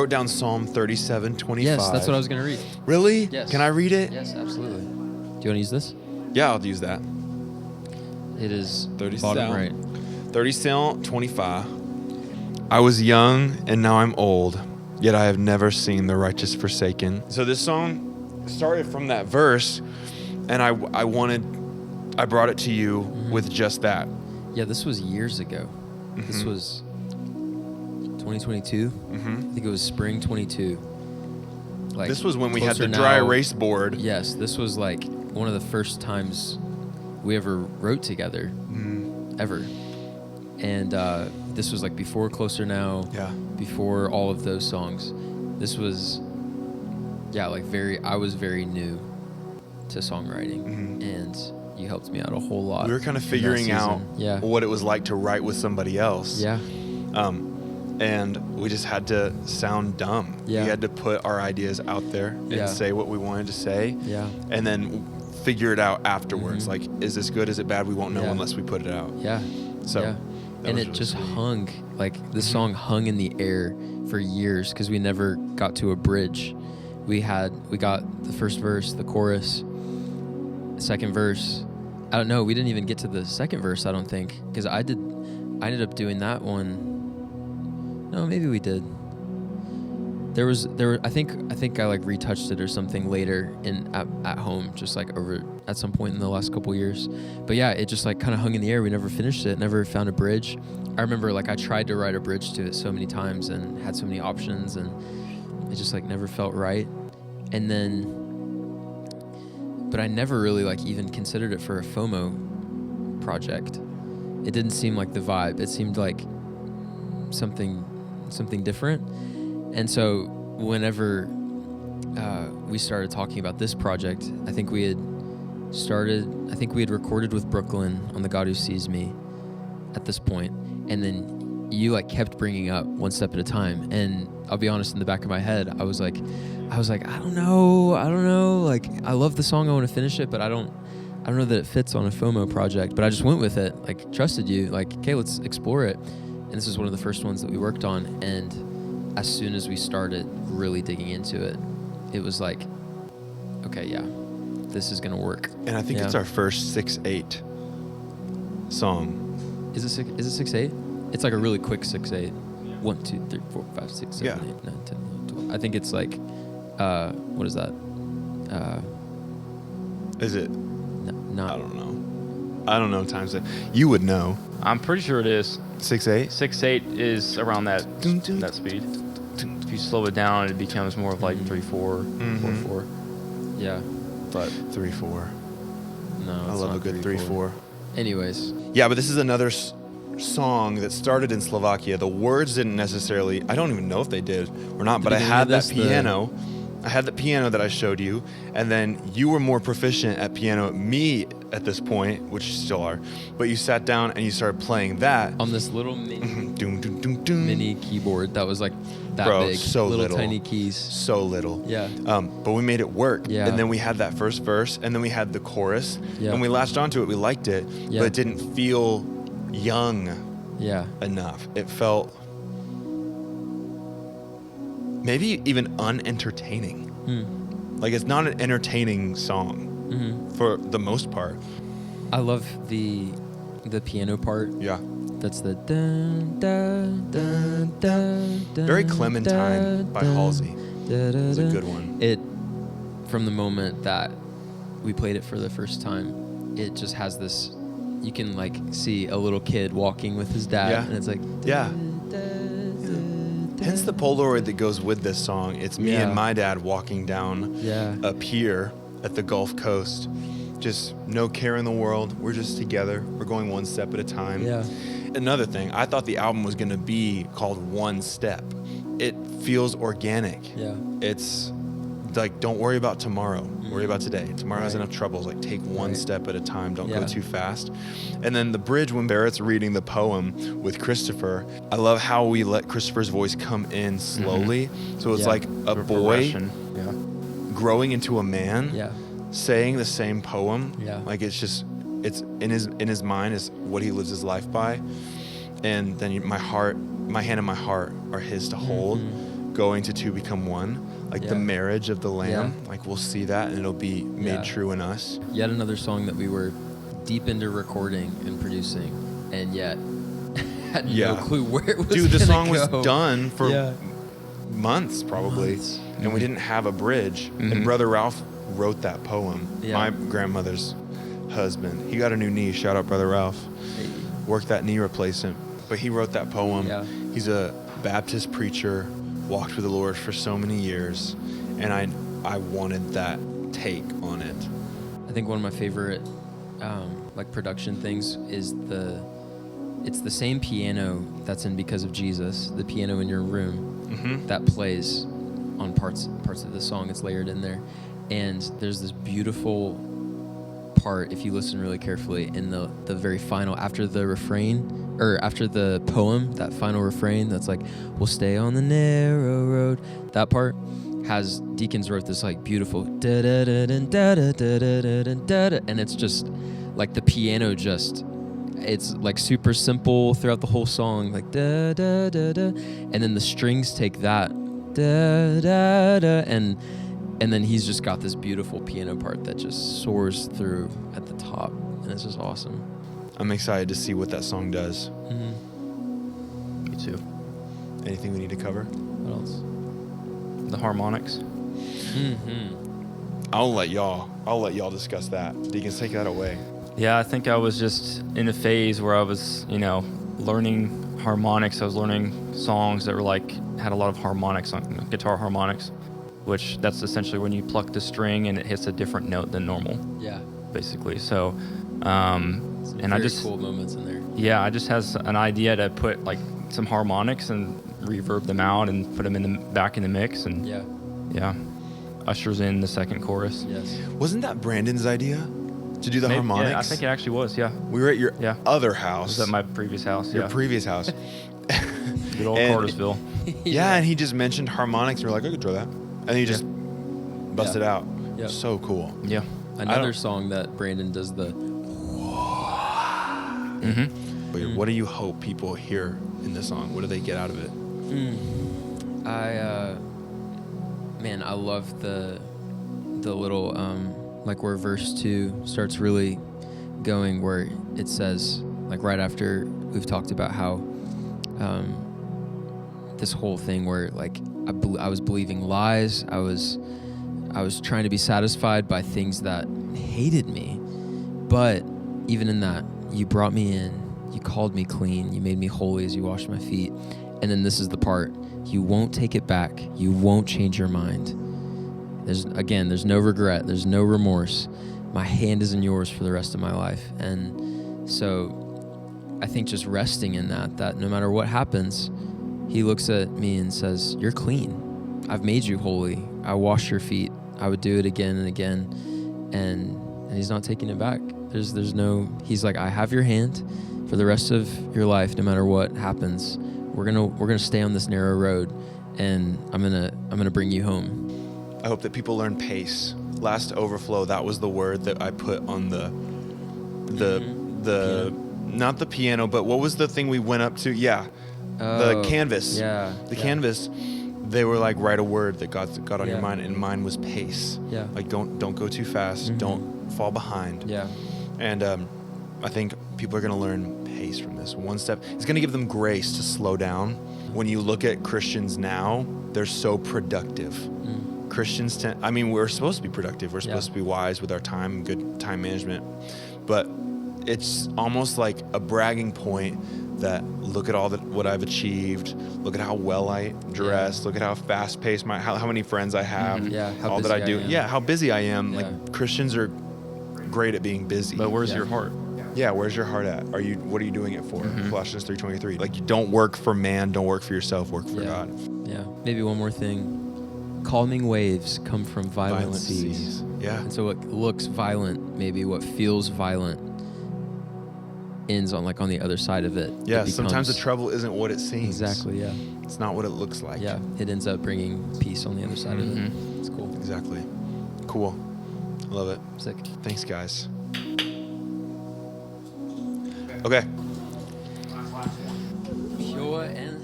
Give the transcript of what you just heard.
wrote down Psalm 37:25. Yes, that's what I was going to read. Really? Yes. Can I read it? Yes, absolutely. Do you want to use this? Yeah, I'll use that. It is 30 bottom cell. right. 30 cell, 25. I was young and now I'm old, yet I have never seen the righteous forsaken. So this song started from that verse, and I brought it to you with just that. Yeah, this was years ago. This was 2022. I think it was spring 22. Like, This was when we had the closer dry now. erase board. Yes, this was like one of the first times we ever wrote together, ever. And this was like before Closer Now, Yeah. before all of those songs. This was, like I was very new to songwriting, and you helped me out a whole lot. We were kind of in that figuring out season. what it was like to write with somebody else. Yeah. And we just had to sound dumb. Yeah. We had to put our ideas out there and Yeah. say what we wanted to say. Yeah. And then figure it out afterwards. Like, is this good? Is it bad? We won't know Yeah. unless we put it out. Yeah. So, yeah. that And was it really just sweet. hung, like the song hung in the air for years because we never got to a bridge. We got the first verse, the chorus, second verse. I don't know. We didn't even get to the second verse, I don't think, because I ended up doing that one. No, maybe we did. I think I like retouched it or something later at home, just like over at some point in the last couple years. But yeah, it just like kind of hung in the air. We never finished it, never found a bridge. I remember like I tried to write a bridge to it so many times and had so many options, and it just like never felt right. And then, but I never really like even considered it for a FOMO project. It didn't seem like the vibe. It seemed like something different. And so whenever we started talking about this project, I think we had recorded with Brooklyn on The God Who Sees Me at this point. And then you like kept bringing up One Step at a Time. And I'll be honest, in the back of my head, I was like, I don't know. Like, I love the song. I want to finish it, but I don't know that it fits on a FOMO project. But I just went with it, like trusted you, like, okay, let's explore it. And this was one of the first ones that we worked on. And as soon as we started really digging into it, it was like, okay, yeah, this is going to work. And I think it's our first 6/8 song. Is it 6/8? It's like a really quick 6/8. 1, 2, 3, 4, 5, 6, 7, 8, 9, 10, 11, 12. I think it's like, what is that? Is it? Not. I don't know times it. You would know. I'm pretty sure it is. 6/8? 6/8 is around that speed. If you slow it down, it becomes more of like 3/4, 4/4. Yeah. But 3/4. No, I love a good 3/4. Anyways. Yeah, but this is another song that started in Slovakia. The words didn't necessarily, I don't even know if they did or not, but I had that piano. I had the piano that I showed you, and then you were more proficient at piano at me at this point, which you still are, but you sat down and you started playing that. On this little mini, Doom, doom, doom, doom. mini keyboard that was like that Bro, big. so little. Tiny keys. So little. Yeah. But we made it work. Yeah. And then we had that first verse, and then we had the chorus, Yeah. and we latched onto it. We liked it, Yeah. but it didn't feel young Yeah. enough. It felt maybe even unentertaining. Like, it's not an entertaining song for the most part. I love the piano part. Yeah. That's the dun, dun, dun, dun, dun, Very Clementine by Halsey. It's a good one. It, from the moment that we played it for the first time, it just has this, you can like see a little kid walking with his dad, Yeah. and it's like, Yeah. Hence the Polaroid that goes with this song. It's me Yeah. and my dad walking down Yeah. a pier at the Gulf Coast. Just no care in the world. We're just together. We're going one step at a time. Yeah. Another thing, I thought the album was going to be called One Step. It feels organic. Yeah. It's like, don't worry about tomorrow. Worry about today. Tomorrow has Right. enough troubles. Like, take one Right. step at a time. Don't go Yeah. too fast. And then the bridge, when Barrett's reading the poem with Christopher, I love how we let Christopher's voice come in slowly. So it's Yeah. like a boy progression. Yeah. growing into a man, Yeah. saying the same poem. Yeah. Like, it's in his mind is what he lives his life by. And then my hand and my heart are his to hold. going to two become one, like the marriage of the Lamb. Like we'll see that, and it'll be made true in us. Yet another song that we were deep into recording and producing, and yet had no clue where it was. Dude, the gonna song go. was done for months probably, and we didn't have a bridge. And Brother Ralph wrote that poem. My grandmother's husband. He got a new knee. Shout out Brother Ralph. Worked that knee replacement. But he wrote that poem. Yeah. He's a Baptist preacher, walked with the Lord for so many years, and I wanted that take on it. I think one of my favorite like production things is it's the same piano that's in Because of Jesus, the piano in your room that plays on parts of the song. It's layered in there, and there's this beautiful part, if you listen really carefully, in the very final, after the refrain, or after the poem, that final refrain that's like, we'll stay on the narrow road. That part has, Deacons wrote this like beautiful da da da da da da da da da, and it's just like the piano just, it's like super simple throughout the whole song, like da da da da, and then the strings take that da da da, and then he's just got this beautiful piano part that just soars through at the top, and it's just awesome. I'm excited to see what that song does. Me too. Anything we need to cover? What else? The harmonics. I'll let y'all discuss that. Deacons, take that away. Yeah, I think I was just in a phase where I was, learning harmonics. I was learning songs that were like, had a lot of harmonics on guitar harmonics, which that's essentially when you pluck the string and it hits a different note than normal. Yeah. Basically. So, and I just cool moments in there. Yeah, I just has an idea to put like some harmonics and reverb them out and put them back in the mix, and yeah, ushers in the second chorus. Yes. Wasn't that Brandon's idea to do the harmonics? Yeah, I think it actually was. Yeah. We were at your other house. It was at my previous house. Your previous house. Good old Cartersville. Yeah, and he just mentioned harmonics, and we're like, I could throw that, and he just busted out. Yeah. So cool. Yeah. Another song that Brandon does the. But what do you hope people hear in this song? What do they get out of it? I love the little like where verse 2 starts really going, where it says, like right after we've talked about how this whole thing where like I was believing lies, I was trying to be satisfied by things that hated me, but even in that, you brought me in, you called me clean, you made me holy as you washed my feet. And then this is the part, you won't take it back, you won't change your mind. There's no regret, there's no remorse. My hand is in yours for the rest of my life. And so I think just resting in that no matter what happens, he looks at me and says, you're clean. I've made you holy. I washed your feet. I would do it again and again. And he's not taking it back. He's like, I have your hand for the rest of your life, no matter what happens. We're gonna stay on this narrow road, and I'm gonna bring you home. I hope that people learn pace. Last overflow, that was the word that I put on the not the piano, but what was the thing we went up to? Yeah. The canvas. Yeah. The canvas. They were like, write a word that got on your mind, and mine was pace. Yeah. Like don't go too fast. Don't fall behind. Yeah. And I think people are going to learn pace from this. One step. It's going to give them grace to slow down. When you look at Christians now, they're so productive. Christians we're supposed to be productive. We're supposed to be wise with our time, good time management. But it's almost like a bragging point that look at what I've achieved. Look at how well I dress. Look at how fast paced how many friends I have. All that I do. How busy I am. Like Christians are great at being busy. But where's your heart? Yeah, where's your heart at? What are you doing it for? Colossians 3:23. Like, you don't work for man, don't work for yourself, work for God. Yeah. Maybe one more thing. Calming waves come from violent seas. Yeah. And so what looks violent, maybe what feels violent, ends on the other side of it. Yeah, sometimes the trouble isn't what it seems. Exactly, yeah. It's not what it looks like. Yeah, it ends up bringing peace on the other side of it. It's cool. Exactly. Cool. Love it. Sick. Thanks, guys. Okay. Pure and